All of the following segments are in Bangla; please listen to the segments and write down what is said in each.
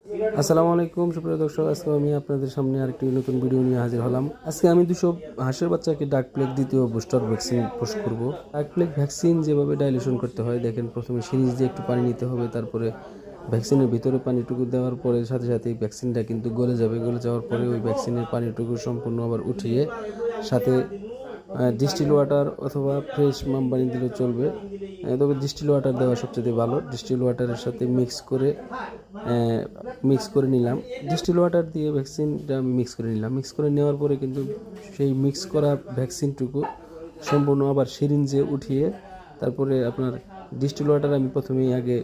আসসালামু আলাইকুম সুপ্রিয় দর্শক, আজকে আমি আপনাদের সামনে আরেকটি নতুন ভিডিও নিয়ে হাজির হলাম। আজকে আমি 200 হাঁসের বাচ্চাকে ডাক প্লেগ দ্বিতীয় বুস্টার ভ্যাকসিন পোস্ট করব। ডাক প্লেগ ভ্যাকসিন যেভাবে ডাইলেশন করতে হয় দেখেন, প্রথমে সিরিঞ্জ দিয়ে একটু পানি নিতে হবে, তারপরে ভ্যাকসিনের ভিতরে পানিটুকু দেওয়ার পরে সাথে সাথে ভ্যাকসিনটা কিন্তু গলে যাবে। গলে যাওয়ার পরে ওই ভ্যাকসিনের পানিটুকু সম্পূর্ণ আবার উঠিয়ে সাথে ডিস্টিল ওয়াটার অথবা ফ্রেশ মাম পানি দিলেও চলবে। তবে ডিস্টিল ওয়াটার দেওয়া সবচেয়ে ভালো। ডিস্টিল ওয়াটারের সাথে মিক্স করে নিলাম। ডিস্টিল ওয়াটার দিয়ে ভ্যাকসিনটা আমি মিক্স করে নিলাম। মিক্স করে নেওয়ার পরে কিন্তু সেই মিক্স করা ভ্যাকসিনটুকু সম্পূর্ণ আবার সিরিঞ্জে উঠিয়ে তারপরে আপনার ডিস্টিল ওয়াটার আমি প্রথমেই আগে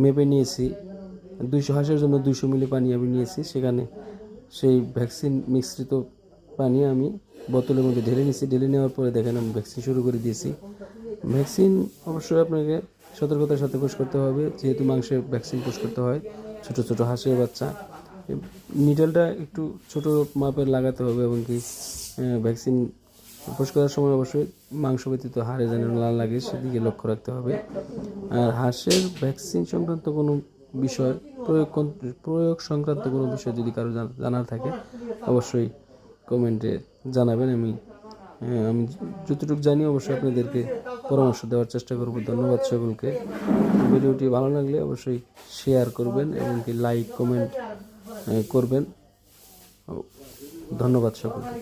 মেপে নিয়েছি। 200 হাঁসের জন্য 200 মিলি পানি আমি নিয়েছি। সেখানে সেই ভ্যাকসিন মিশ্রিত পানি আমি বোতলের মধ্যে ঢেলে নিয়েছি। ঢেলে নেওয়ার পরে দেখেন আমি ভ্যাকসিন শুরু করে দিয়েছি। ভ্যাকসিন অবশ্যই আপনাকে সতর্কতার সাথে পুশ করতে হবে, যেহেতু মাংসের ভ্যাকসিন পুশ করতে হয়। ছোট ছোট হাঁসের বাচ্চা, নিডলটা একটু ছোট মাপের লাগাতে হবে এবং কি ভ্যাকসিন পুশ করার সময় অবশ্যই মাংস ব্যতীত হাড়ে যেন না লাগে সেদিকে লক্ষ্য রাখতে হবে। আর হাঁসের ভ্যাকসিন সংক্রান্ত কোনো বিষয়, প্রয়োগ সংক্রান্ত কোনো বিষয় যদি কারো জানার থাকে অবশ্যই কমেন্টে জানাবেন। আমি যতটুকু জানি অবশ্যই আপনাদেরকে পরামর্শ দেওয়ার চেষ্টা করব। ধন্যবাদ সকলকে। ভিডিওটি ভালো লাগলে অবশ্যই শেয়ার করবেন এবং কি লাইক কমেন্ট করবেন। ধন্যবাদ সকলকে।